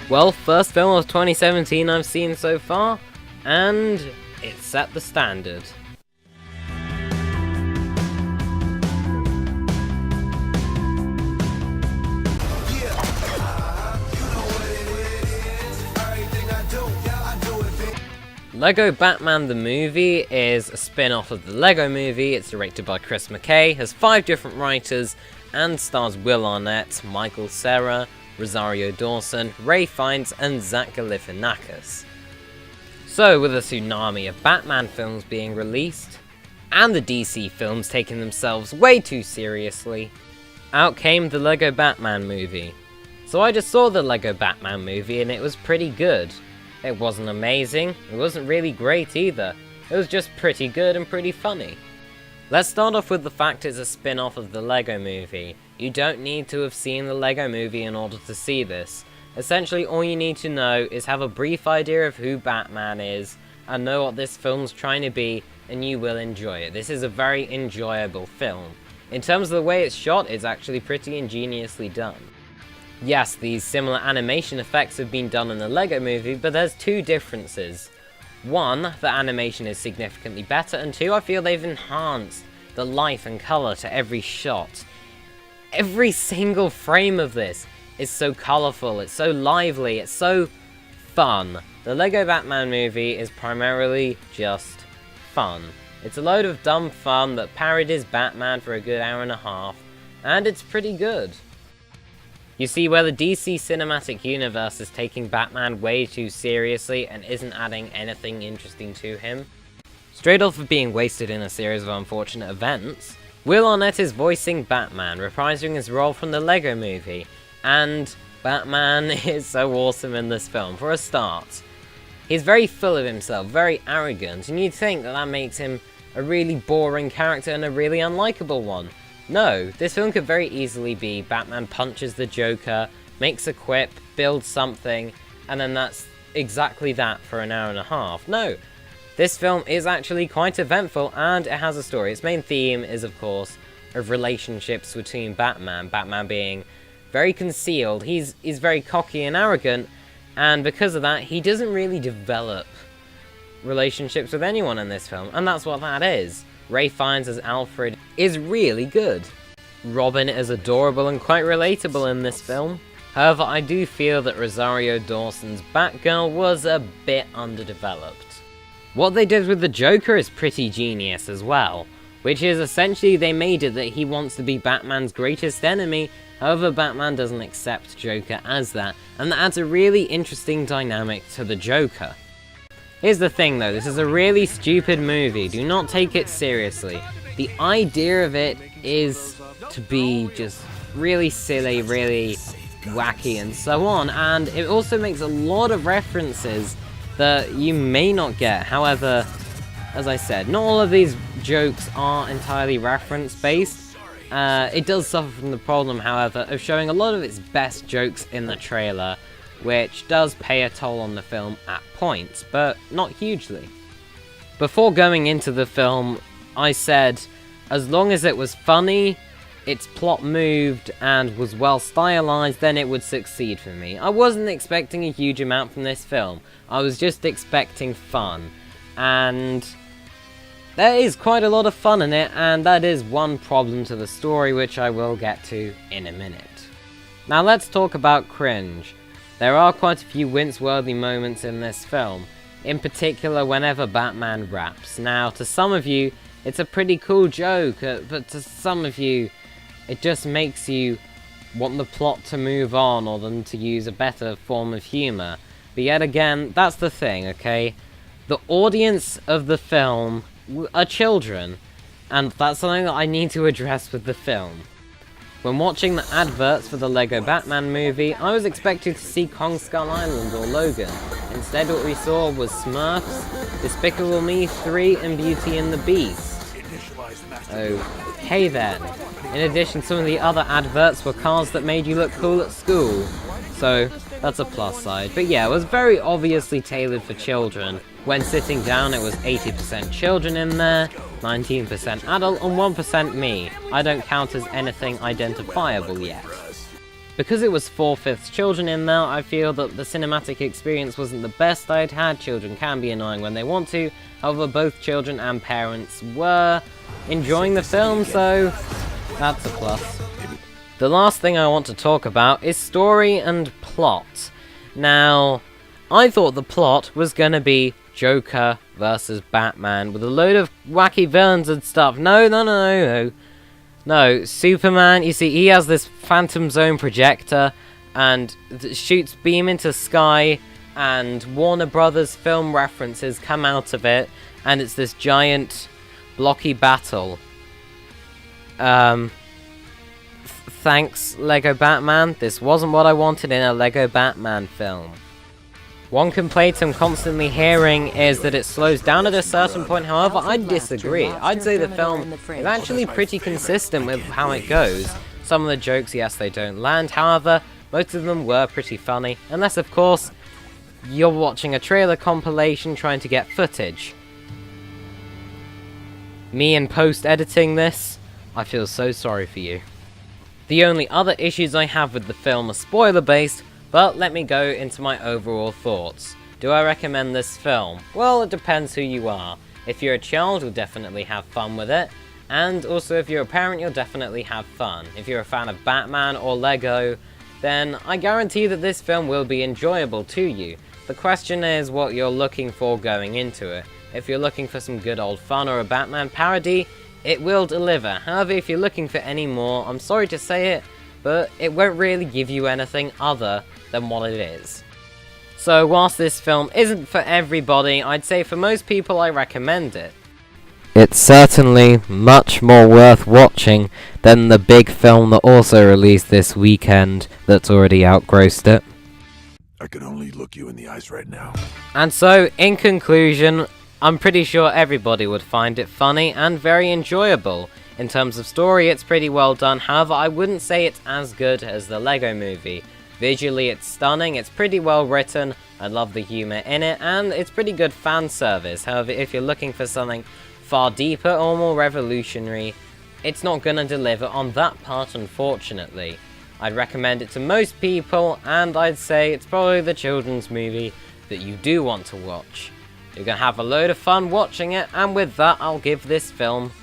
Well, first film of 2017 I've seen so far, and it set the standard. Lego Batman the Movie is a spin-off of the Lego Movie. It's directed by Chris McKay, has 5 different writers, and stars Will Arnett, Michael Cera, Rosario Dawson, Ray Fiennes, and Zach Galifianakis. So, with a tsunami of Batman films being released, and the DC films taking themselves way too seriously, out came the Lego Batman Movie. So I just saw the Lego Batman Movie and it was pretty good. It wasn't amazing, it wasn't really great either, it was just pretty good and pretty funny. Let's start off with the fact it's a spin-off of the Lego Movie. You don't need to have seen the Lego Movie in order to see this. Essentially all you need to know is have a brief idea of who Batman is, and know what this film's trying to be, and you will enjoy it. This is a very enjoyable film. In terms of the way it's shot, it's actually pretty ingeniously done. Yes, these similar animation effects have been done in the Lego Movie, but there's 2 differences. 1, the animation is significantly better, and 2, I feel they've enhanced the life and colour to every shot. Every single frame of this is so colourful, it's so lively, it's so fun. The Lego Batman Movie is primarily just fun. It's a load of dumb fun that parodies Batman for a good hour and a half, and it's pretty good. You see, where the DC Cinematic Universe is taking Batman way too seriously and isn't adding anything interesting to him, straight off of being wasted in a series of unfortunate events, Will Arnett is voicing Batman, reprising his role from the Lego Movie, and Batman is so awesome in this film. For a start, he's very full of himself, very arrogant, and you'd think that that makes him a really boring character and a really unlikable one. No, this film could very easily be Batman punches the Joker, makes a quip, builds something, and then that's exactly that for an hour and a half. No, this film is actually quite eventful and it has a story. Its main theme is, of course, of relationships between Batman. Batman being very concealed, he's very cocky and arrogant, and because of that, he doesn't really develop relationships with anyone in this film, and that's what that is. Ray Fiennes as Alfred is really good. Robin is adorable and quite relatable in this film. However, I do feel that Rosario Dawson's Batgirl was a bit underdeveloped. What they did with the Joker is pretty genius as well, which is essentially they made it that he wants to be Batman's greatest enemy, however Batman doesn't accept Joker as that, and that adds a really interesting dynamic to the Joker. Here's the thing though, this is a really stupid movie, do not take it seriously. The idea of it is to be just really silly, really wacky and so on, and it also makes a lot of references that you may not get. However, as I said, not all of these jokes are entirely reference based. It does suffer from the problem, however, of showing a lot of its best jokes in the trailer, which does pay a toll on the film at points, but not hugely. Before going into the film, I said, as long as it was funny, its plot moved, and was well stylized, then it would succeed for me. I wasn't expecting a huge amount from this film, I was just expecting fun, and there is quite a lot of fun in it, and that is one problem to the story, which I will get to in a minute. Now let's talk about cringe. There are quite a few wince-worthy moments in this film, in particular whenever Batman raps. Now, to some of you, it's a pretty cool joke, but to some of you, it just makes you want the plot to move on or them to use a better form of humour. But yet again, that's the thing, okay? The audience of the film are children, and that's something that I need to address with the film. When watching the adverts for the Lego Batman movie, I was expecting to see Kong Skull Island or Logan. Instead, what we saw was Smurfs, Despicable Me 3, and Beauty and the Beast. Okay then. In addition, some of the other adverts were cars that made you look cool at school. So, that's a plus side. But yeah, it was very obviously tailored for children. When sitting down, it was 80% children in there, 19% adult, and 1% me. I don't count as anything identifiable yet. Because it was 4/5 children in there, I feel that the cinematic experience wasn't the best I'd had. Children can be annoying when they want to, however both children and parents were enjoying the film, so that's a plus. The last thing I want to talk about is story and plot. Now, I thought the plot was gonna be Joker versus Batman with a load of wacky villains and stuff. No, Superman, you see, he has this Phantom Zone projector and shoots beam into sky, and Warner Brothers film references come out of it, and it's this giant blocky battle. Thanks, Lego Batman. This wasn't what I wanted in a Lego Batman film. One complaint I'm constantly hearing is that it slows down at a certain point. However, I disagree. I'd say the film is actually pretty consistent with how it goes. Some of the jokes, yes, they don't land. However, most of them were pretty funny. Unless, of course, you're watching a trailer compilation trying to get footage. Me in post-editing this, I feel so sorry for you. The only other issues I have with the film are spoiler-based, but let me go into my overall thoughts. Do I recommend this film? Well, it depends who you are. If you're a child, you'll definitely have fun with it, and also if you're a parent, you'll definitely have fun. If you're a fan of Batman or Lego, then I guarantee that this film will be enjoyable to you. The question is what you're looking for going into it. If you're looking for some good old fun or a Batman parody, it will deliver. However, if you're looking for any more, I'm sorry to say it, but it won't really give you anything other than what it is. So whilst this film isn't for everybody, I'd say for most people I recommend it. It's certainly much more worth watching than the big film that also released this weekend that's already outgrossed it. I can only look you in the eyes right now. And so, in conclusion, I'm pretty sure everybody would find it funny and very enjoyable. In terms of story, it's pretty well done. However, I wouldn't say it's as good as the Lego Movie. Visually, it's stunning, it's pretty well written, I love the humour in it, and it's pretty good fan service. However, if you're looking for something far deeper or more revolutionary, it's not gonna deliver on that part, unfortunately. I'd recommend it to most people, and I'd say it's probably the children's movie that you do want to watch. You're gonna have a load of fun watching it, and with that, I'll give this film